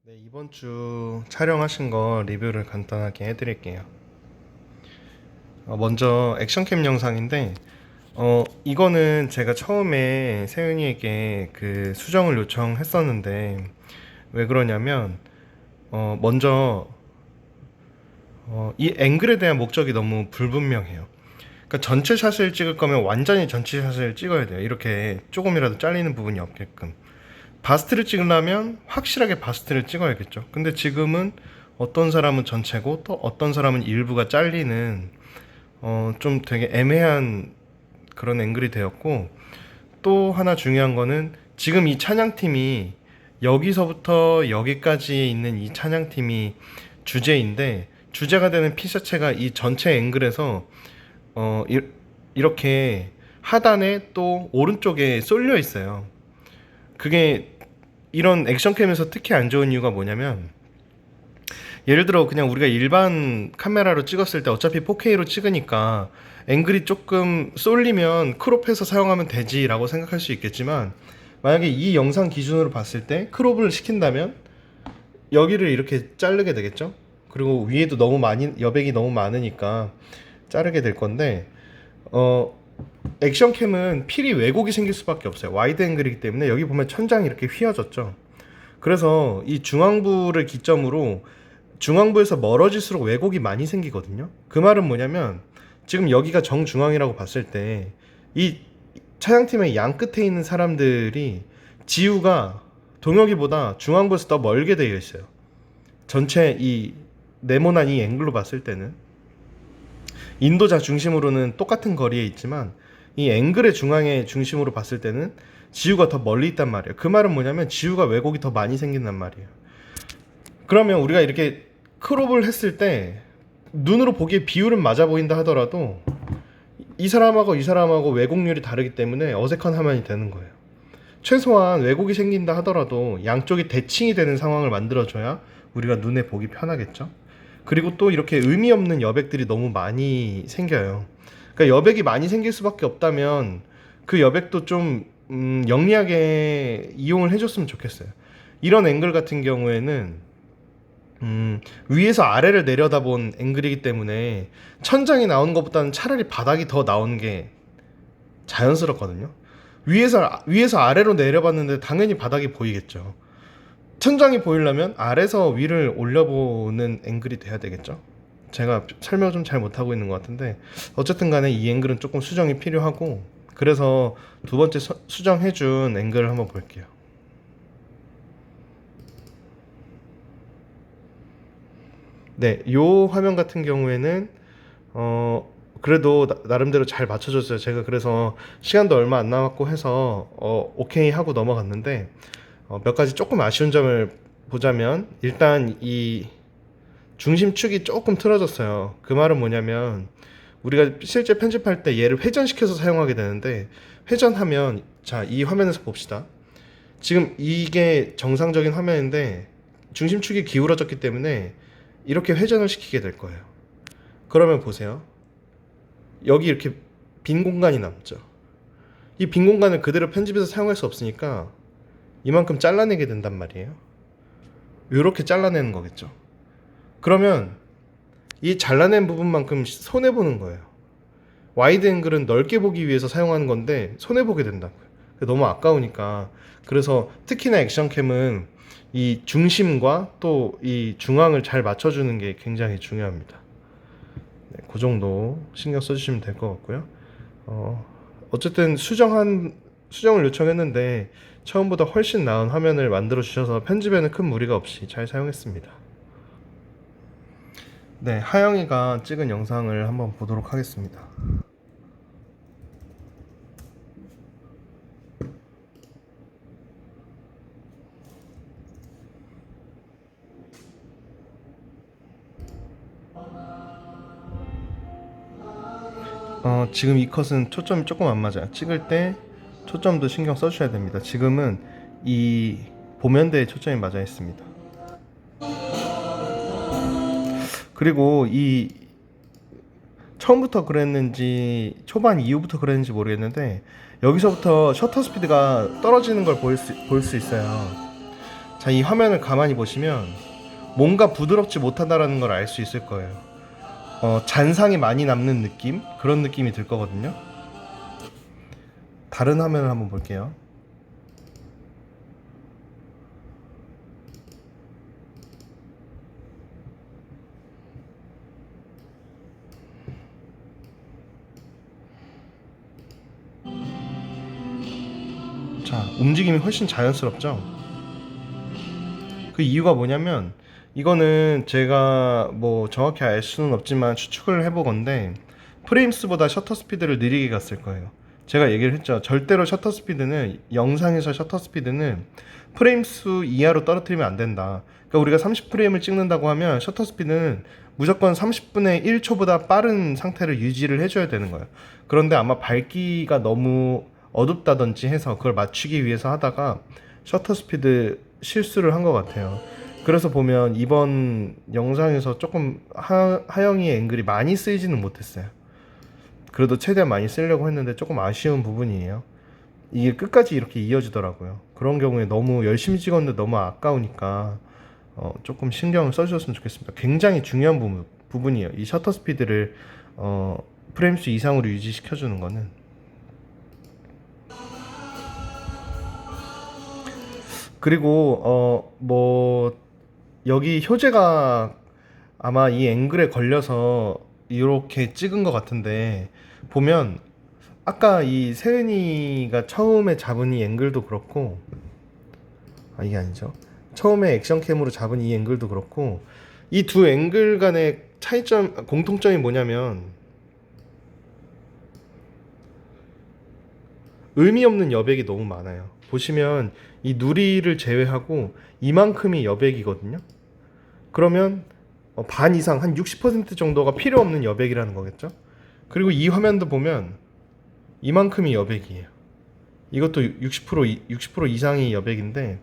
네, 이번 주 촬영하신 거 리뷰를 간단하게 해드릴게요. 먼저 액션캠 영상인데, 이거는 제가 처음에 세윤이에게 그 수정을 요청했었는데, 왜 그러냐면, 먼저, 이 앵글에 대한 목적이 너무 불분명해요. 그러니까 전체 샷을 찍을 거면 완전히 전체 샷을 찍어야 돼요. 이렇게 조금이라도 잘리는 부분이 없게끔. 바스트를 찍으려면 확실하게 바스트를 찍어야겠죠. 근데 지금은 어떤 사람은 전체고 또 어떤 사람은 일부가 잘리는 좀 되게 애매한 그런 앵글이 되었고, 또 하나 중요한 거는 지금 이 찬양팀이 여기서부터 여기까지 있는 이 찬양팀이 주제인데, 주제가 되는 피사체가 이 전체 앵글에서 이렇게 하단에 또 오른쪽에 쏠려 있어요. 그게 이런 액션캠에서 특히 안 좋은 이유가 뭐냐면, 예를 들어 그냥 우리가 일반 카메라로 찍었을 때 어차피 4K로 찍으니까 앵글이 조금 쏠리면 크롭해서 사용하면 되지라고 생각할 수 있겠지만, 만약에 이 영상 기준으로 봤을 때 크롭을 시킨다면 여기를 이렇게 자르게 되겠죠. 그리고 위에도 너무 많이 여백이 너무 많으니까 자르게 될 건데, 액션캠은 필히 왜곡이 생길 수밖에 없어요. 와이드 앵글이기 때문에. 여기 보면 천장이 이렇게 휘어졌죠. 그래서 이 중앙부를 기점으로 중앙부에서 멀어질수록 왜곡이 많이 생기거든요. 그 말은 뭐냐면, 지금 여기가 정중앙이라고 봤을 때 이 차량팀의 양 끝에 있는 사람들이 지우가 동혁이보다 중앙부에서 더 멀게 되어 있어요. 전체 이 네모난 이 앵글로 봤을 때는 인도자 중심으로는 똑같은 거리에 있지만, 이 앵글의 중앙의 중심으로 봤을 때는 지우가 더 멀리 있단 말이에요. 그 말은 뭐냐면 지우가 왜곡이 더 많이 생긴단 말이에요. 그러면 우리가 이렇게 크롭을 했을 때 눈으로 보기에 비율은 맞아 보인다 하더라도 이 사람하고 이 사람하고 왜곡률이 다르기 때문에 어색한 화면이 되는 거예요. 최소한 왜곡이 생긴다 하더라도 양쪽이 대칭이 되는 상황을 만들어줘야 우리가 눈에 보기 편하겠죠. 그리고 또 이렇게 의미 없는 여백들이 너무 많이 생겨요. 그러니까 여백이 많이 생길 수밖에 없다면 그 여백도 좀 영리하게 이용을 해줬으면 좋겠어요. 이런 앵글 같은 경우에는 위에서 아래를 내려다본 앵글이기 때문에 천장이 나오는 것보다는 차라리 바닥이 더 나오는 게 자연스럽거든요. 위에서 아래로 내려봤는데 당연히 바닥이 보이겠죠. 천장이 보이려면 아래서 위를 올려보는 앵글이 돼야 되겠죠. 제가 설명을 좀 잘 못하고 있는 것 같은데, 어쨌든 간에 이 앵글은 조금 수정이 필요하고, 그래서 두 번째 수정해준 앵글을 한번 볼게요. 네, 요 화면 같은 경우에는 그래도 나름대로 잘 맞춰줬어요. 제가 그래서 시간도 얼마 안 남았고 해서 오케이 하고 넘어갔는데, 몇 가지 조금 아쉬운 점을 보자면, 일단 이 중심축이 조금 틀어졌어요. 그 말은 뭐냐면, 우리가 실제 편집할 때 얘를 회전시켜서 사용하게 되는데, 회전하면, 자, 이 화면에서 봅시다. 지금 이게 정상적인 화면인데 중심축이 기울어졌기 때문에 이렇게 회전을 시키게 될 거예요. 그러면 보세요. 여기 이렇게 빈 공간이 남죠. 이 빈 공간을 그대로 편집해서 사용할 수 없으니까 이만큼 잘라내게 된단 말이에요. 이렇게 잘라내는 거겠죠. 그러면 이 잘라낸 부분만큼 손해보는 거예요. 와이드 앵글은 넓게 보기 위해서 사용하는 건데 손해보게 된다고요. 너무 아까우니까. 그래서 특히나 액션캠은 이 중심과 또 이 중앙을 잘 맞춰주는 게 굉장히 중요합니다. 네, 그 정도 신경 써주시면 될 것 같고요. 어쨌든 수정을 요청했는데 처음보다 훨씬 나은 화면을 만들어 주셔서 편집에는 큰 무리가 없이 잘 사용했습니다. 네, 하영이가 찍은 영상을 한번 보도록 하겠습니다. 지금 이 컷은 초점이 조금 안 맞아요. 찍을 때 초점도 신경 써주셔야 됩니다. 지금은 이 보면대에 초점이 맞아 있습니다. 그리고 이 처음부터 그랬는지 초반 이후부터 그랬는지 모르겠는데, 여기서부터 셔터 스피드가 떨어지는 걸 볼 수 있어요. 자, 이 화면을 가만히 보시면 뭔가 부드럽지 못하다라는 걸 알 수 있을 거예요. 잔상이 많이 남는 느낌? 그런 느낌이 들 거거든요. 다른 화면을 한번 볼게요. 자, 움직임이 훨씬 자연스럽죠? 그 이유가 뭐냐면, 이거는 제가 뭐 정확히 알 수는 없지만 추측을 해보건데, 프레임스보다 셔터 스피드를 느리게 갔을 거예요. 제가 얘기를 했죠. 절대로 셔터 스피드는, 영상에서 셔터 스피드는 프레임 수 이하로 떨어뜨리면 안 된다. 그러니까 우리가 30프레임을 찍는다고 하면 셔터 스피드는 무조건 30분의 1초보다 빠른 상태를 유지를 해줘야 되는 거예요. 그런데 아마 밝기가 너무 어둡다든지 해서 그걸 맞추기 위해서 하다가 셔터 스피드 실수를 한 것 같아요. 그래서 보면 이번 영상에서 조금 하영이의 앵글이 많이 쓰이지는 못했어요. 그래도 최대한 많이 쓰려고 했는데 조금 아쉬운 부분이에요. 이게 끝까지 이렇게 이어지더라고요. 그런 경우에 너무 열심히 찍었는데 너무 아까우니까 조금 신경을 써주셨으면 좋겠습니다. 굉장히 중요한 부분이에요. 이 셔터 스피드를 프레임 수 이상으로 유지시켜주는 거는. 그리고 뭐 여기 효제가 아마 이 앵글에 걸려서 이렇게 찍은 것 같은데, 보면 아까 이 세은이가 처음에 잡은 이 앵글도 그렇고, 아 이게 아니죠. 처음에 액션캠으로 잡은 이 앵글도 그렇고, 이 두 앵글 간의 차이점, 공통점이 뭐냐면 의미 없는 여백이 너무 많아요. 보시면 이 누리를 제외하고 이만큼이 여백이거든요. 그러면 반 이상, 한 60% 정도가 필요 없는 여백이라는 거겠죠. 그리고 이 화면도 보면 이만큼이 여백이에요. 이것도 60% 이상이 여백인데,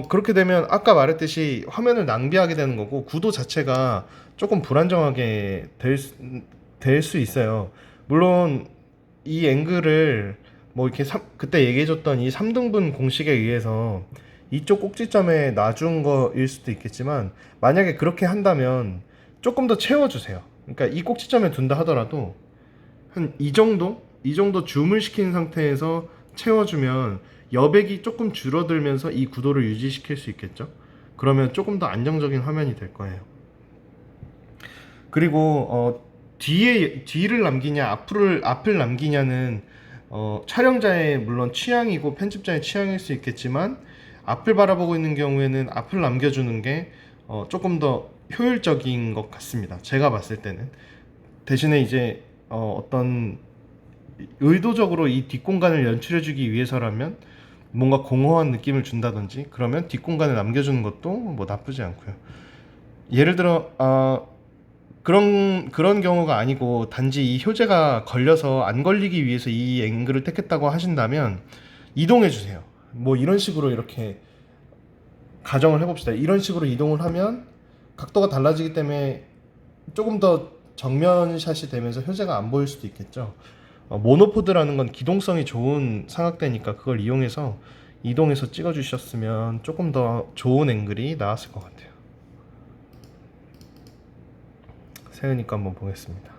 그렇게 되면 아까 말했듯이 화면을 낭비하게 되는 거고, 구도 자체가 조금 불안정하게 될 수 있어요. 물론 이 앵글을 뭐 이렇게 그때 얘기해줬던 이 3등분 공식에 의해서 이쪽 꼭지점에 놔준 거일 수도 있겠지만, 만약에 그렇게 한다면 조금 더 채워주세요. 그러니까 이 꼭지점에 둔다 하더라도 한 이 정도 줌을 시킨 상태에서 채워주면 여백이 조금 줄어들면서 이 구도를 유지시킬 수 있겠죠. 그러면 조금 더 안정적인 화면이 될 거예요. 그리고 뒤를 남기냐 앞을 남기냐는 촬영자의 물론 취향이고 편집자의 취향일 수 있겠지만, 앞을 바라보고 있는 경우에는 앞을 남겨주는 게 조금 더 효율적인 것 같습니다. 제가 봤을 때는. 대신에 이제 어떤 의도적으로 이 뒷공간을 연출해주기 위해서라면, 뭔가 공허한 느낌을 준다든지 그러면 뒷공간을 남겨주는 것도 뭐 나쁘지 않고요. 예를 들어 그런 경우가 아니고 단지 이 효제가 걸려서 안 걸리기 위해서 이 앵글을 택했다고 하신다면 이동해 주세요. 뭐 이런 식으로 이렇게 가정을 해봅시다. 이런 식으로 이동을 하면 각도가 달라지기 때문에 조금 더 정면샷이 되면서 효제가 안 보일 수도 있겠죠. 모노포드라는 건 기동성이 좋은 삼각대니까 그걸 이용해서 이동해서 찍어주셨으면 조금 더 좋은 앵글이 나왔을 것 같아요. 세우니까 한번 보겠습니다.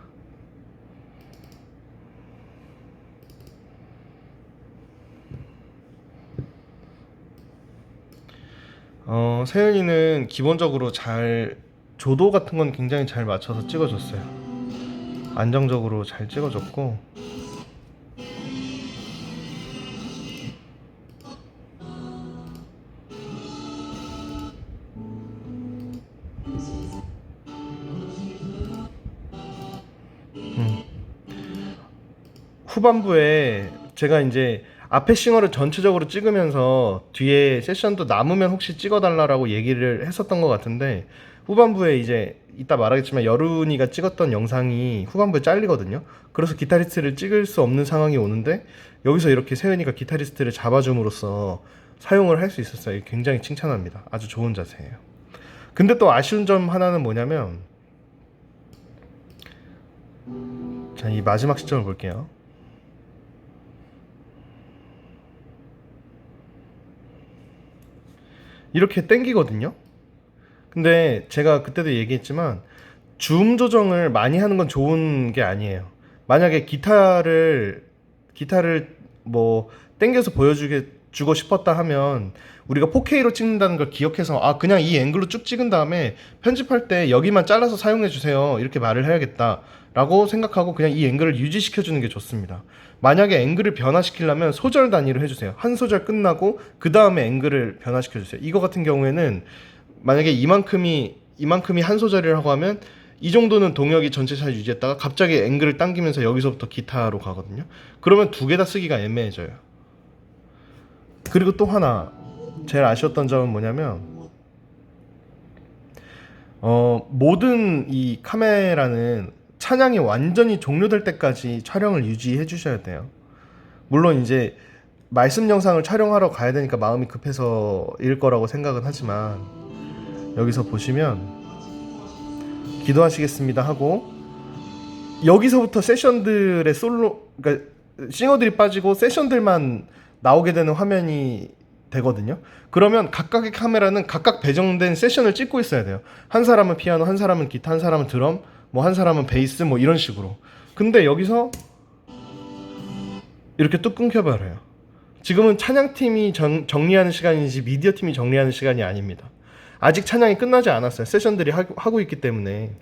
세연이는 기본적으로 조도 같은 건 굉장히 잘 맞춰서 찍어줬어요. 안정적으로 잘 찍어줬고, 후반부에 제가 이제 앞에 싱어를 전체적으로 찍으면서 뒤에 세션도 남으면 혹시 찍어달라고 얘기를 했었던 것 같은데, 후반부에 이제 이따 말하겠지만 여룬이가 찍었던 영상이 후반부에 잘리거든요. 그래서 기타리스트를 찍을 수 없는 상황이 오는데, 여기서 이렇게 세은이가 기타리스트를 잡아줌으로써 사용을 할 수 있었어요. 굉장히 칭찬합니다. 아주 좋은 자세예요. 근데 또 아쉬운 점 하나는 뭐냐면, 자, 이 마지막 시점을 볼게요. 이렇게 당기거든요. 근데 제가 그때도 얘기했지만 줌 조정을 많이 하는 건 좋은 게 아니에요. 만약에 기타를 뭐 당겨서 주고 싶었다 하면 우리가 4K로 찍는다는 걸 기억해서 그냥 이 앵글로 쭉 찍은 다음에 편집할 때 여기만 잘라서 사용해 주세요 이렇게 말을 해야겠다 라고 생각하고 그냥 이 앵글을 유지시켜 주는 게 좋습니다. 만약에 앵글을 변화시키려면 소절 단위로 해주세요. 한 소절 끝나고 그 다음에 앵글을 변화시켜 주세요. 이거 같은 경우에는 만약에 이만큼이 한 소절이라고 하면 이 정도는 동역이 전체 잘 유지했다가 갑자기 앵글을 당기면서 여기서부터 기타로 가거든요. 그러면 두 개 다 쓰기가 애매해져요. 그리고 또 하나 제일 아쉬웠던 점은 뭐냐면 모든 이 카메라는 찬양이 완전히 종료될 때까지 촬영을 유지해 주셔야 돼요. 물론 이제 말씀 영상을 촬영하러 가야 되니까 마음이 급해서일 거라고 생각은 하지만 여기서 보시면 기도하시겠습니다 하고 여기서부터 세션들의 그러니까 싱어들이 빠지고 세션들만 나오게 되는 화면이 되거든요. 그러면 각각의 카메라는 각각 배정된 세션을 찍고 있어야 돼요. 한 사람은 피아노, 한 사람은 기타, 한 사람은 드럼, 뭐 한 사람은 베이스, 뭐 이런 식으로. 근데 여기서 이렇게 뚝 끊겨버려요. 지금은 찬양팀이 정리하는 시간이지 미디어 팀이 정리하는 시간이 아닙니다. 아직 찬양이 끝나지 않았어요. 세션들이 하고 있기 때문에.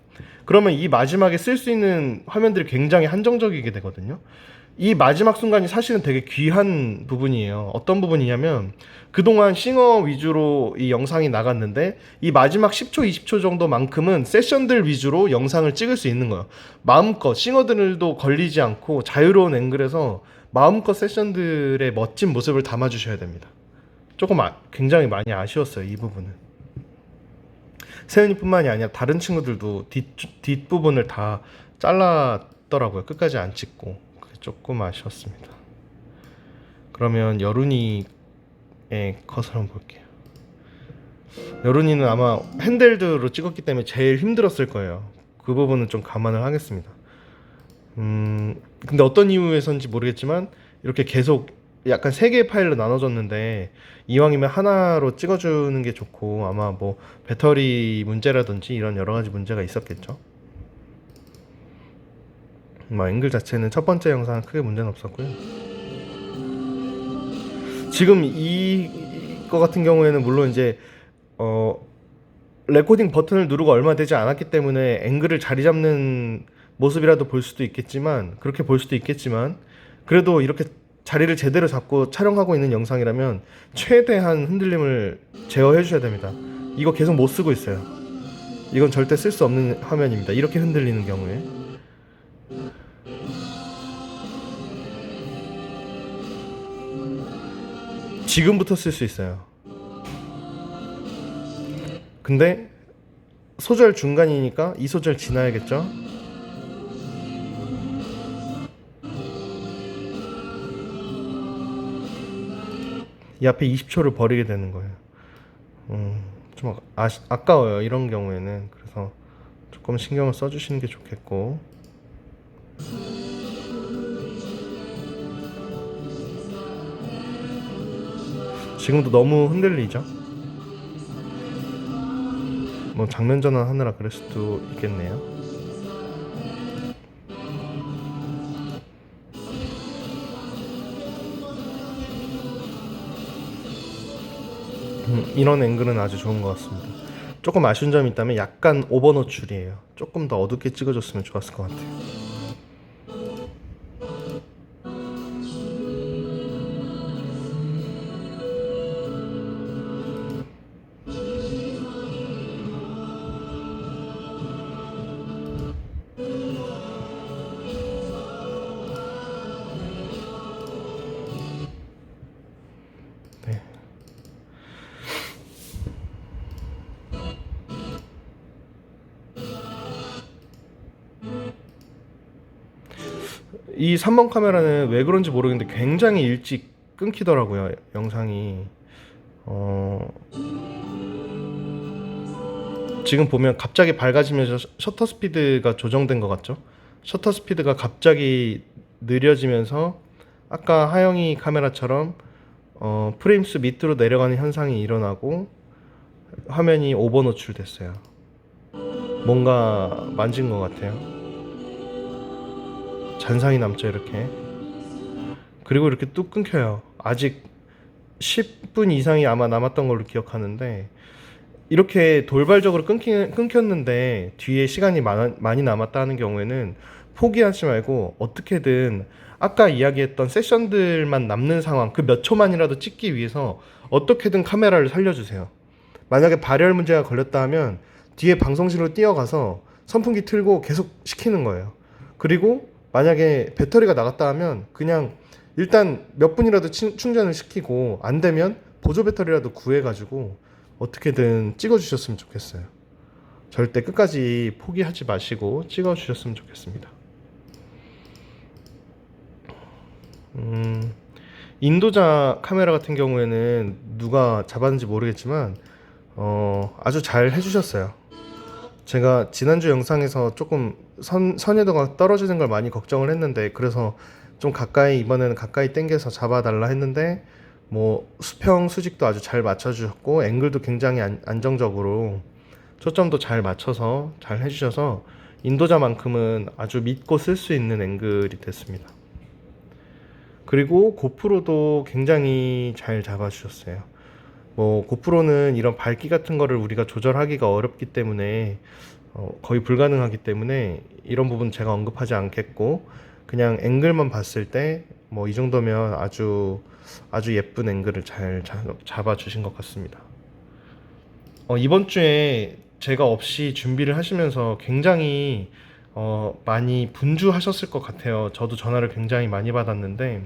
그러면 이 마지막에 쓸 수 있는 화면들이 굉장히 한정적이게 되거든요. 이 마지막 순간이 사실은 되게 귀한 부분이에요. 어떤 부분이냐면 그동안 싱어 위주로 이 영상이 나갔는데 이 마지막 10초, 20초 정도만큼은 세션들 위주로 영상을 찍을 수 있는 거예요. 마음껏 싱어들도 걸리지 않고 자유로운 앵글에서 마음껏 세션들의 멋진 모습을 담아주셔야 됩니다. 굉장히 많이 아쉬웠어요, 이 부분은. 세은이뿐만이 아니라 다른 친구들도 뒷부분을 다 잘랐더라고요. 끝까지 안 찍고. 그게 조금 아쉬웠습니다. 그러면 여룬이의 컷을 한번 볼게요. 여룬이는 아마 핸들드로 찍었기 때문에 제일 힘들었을 거예요. 그 부분은 좀 감안을 하겠습니다. 근데 어떤 이유에서인지 모르겠지만 이렇게 계속 약간 3개의 파일로 나눠졌는데 이왕이면 하나로 찍어주는 게 좋고 아마 뭐 배터리 문제라든지 이런 여러 가지 문제가 있었겠죠. 앵글 자체는 첫 번째 영상은 크게 문제는 없었고요. 지금 이거 같은 경우에는 물론 이제 레코딩 버튼을 누르고 얼마 되지 않았기 때문에 앵글을 자리 잡는 모습이라도 볼 수도 있겠지만 그렇게 볼 수도 있겠지만 그래도 이렇게 자리를 제대로 잡고 촬영하고 있는 영상이라면 최대한 흔들림을 제어해 주셔야 됩니다. 이거 계속 못 쓰고 있어요. 이건 절대 쓸 수 없는 화면입니다. 이렇게 흔들리는 경우에. 지금부터 쓸 수 있어요. 근데 소절 중간이니까 이 소절 지나야겠죠? 이 앞에 20초를 버리게 되는 거예요. 좀 아까워요. 이런 경우에는. 그래서 조금 신경을 써주시는 게 좋겠고. 지금도 너무 흔들리죠? 뭐 장면 전환하느라 그럴 수도 있겠네요. 이런 앵글은 아주 좋은 것 같습니다. 조금 아쉬운 점이 있다면 약간 오버 노출이에요. 조금 더 어둡게 찍어줬으면 좋았을 것 같아요. 네. 이 3번 카메라는 왜 그런지 모르겠는데 굉장히 일찍 끊기더라고요, 영상이. 지금 보면 갑자기 밝아지면서 셔터 스피드가 조정된 것 같죠? 셔터 스피드가 갑자기 느려지면서 아까 하영이 카메라처럼 프레임 수 밑으로 내려가는 현상이 일어나고 화면이 오버 노출됐어요. 뭔가 만진 것 같아요. 잔상이 남죠, 이렇게. 그리고 이렇게 뚝 끊겨요. 아직 10분 이상이 아마 남았던 걸로 기억하는데, 이렇게 돌발적으로 끊겼는데 뒤에 시간이 많이 남았다는 경우에는 포기하지 말고 어떻게든 아까 이야기했던 세션들만 남는 상황, 그 몇 초만이라도 찍기 위해서 어떻게든 카메라를 살려주세요. 만약에 발열 문제가 걸렸다 하면 뒤에 방송실로 뛰어가서 선풍기 틀고 계속 시키는 거예요. 그리고 만약에 배터리가 나갔다 하면 그냥 일단 몇 분이라도 충전을 시키고, 안 되면 보조 배터리라도 구해가지고 어떻게든 찍어주셨으면 좋겠어요. 절대 끝까지 포기하지 마시고 찍어주셨으면 좋겠습니다. 인도자 카메라 같은 경우에는 누가 잡았는지 모르겠지만 아주 잘 해주셨어요. 제가 지난주 영상에서 조금 선회도가 떨어지는 걸 많이 걱정을 했는데, 그래서 좀 가까이, 이번에는 가까이 당겨서 잡아달라 했는데, 뭐 수평 수직도 아주 잘 맞춰주셨고 앵글도 굉장히 안정적으로 초점도 잘 맞춰서 잘 해주셔서 인도자만큼은 아주 믿고 쓸 수 있는 앵글이 됐습니다. 그리고 고프로도 굉장히 잘 잡아주셨어요. 뭐 고프로는 이런 밝기 같은 거를 우리가 조절하기가 어렵기 때문에 거의 불가능하기 때문에 이런 부분 제가 언급하지 않겠고, 그냥 앵글만 봤을 때 뭐 이 정도면 아주 예쁜 앵글을 잘 잡아주신 것 같습니다. 이번 주에 제가 없이 준비를 하시면서 굉장히 많이 분주하셨을 것 같아요. 저도 전화를 굉장히 많이 받았는데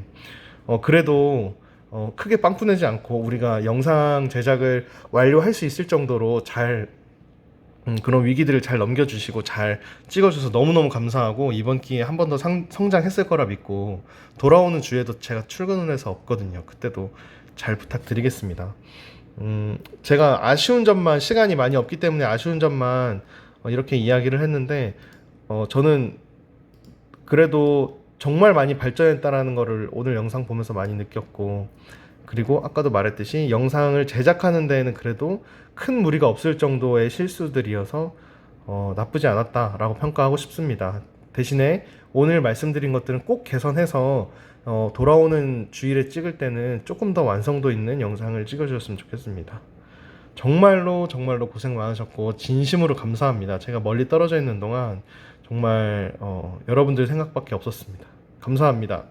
그래도 크게 빵꾸 내지 않고 우리가 영상 제작을 완료할 수 있을 정도로 잘 그런 위기들을 잘 넘겨주시고 잘 찍어줘서 너무너무 감사하고, 이번 기회에 한 번 더 성장했을 거라 믿고, 돌아오는 주에도 제가 출근을 해서 없거든요. 그때도 잘 부탁드리겠습니다. 제가 아쉬운 점만, 시간이 많이 없기 때문에 아쉬운 점만 이렇게 이야기를 했는데, 저는 그래도 정말 많이 발전했다라는 거를 오늘 영상 보면서 많이 느꼈고, 그리고 아까도 말했듯이 영상을 제작하는 데에는 그래도 큰 무리가 없을 정도의 실수들이어서 나쁘지 않았다라고 평가하고 싶습니다. 대신에 오늘 말씀드린 것들은 꼭 개선해서 돌아오는 주일에 찍을 때는 조금 더 완성도 있는 영상을 찍어주셨으면 좋겠습니다. 정말로 고생 많으셨고 진심으로 감사합니다. 제가 멀리 떨어져 있는 동안 정말 여러분들 생각밖에 없었습니다. 감사합니다.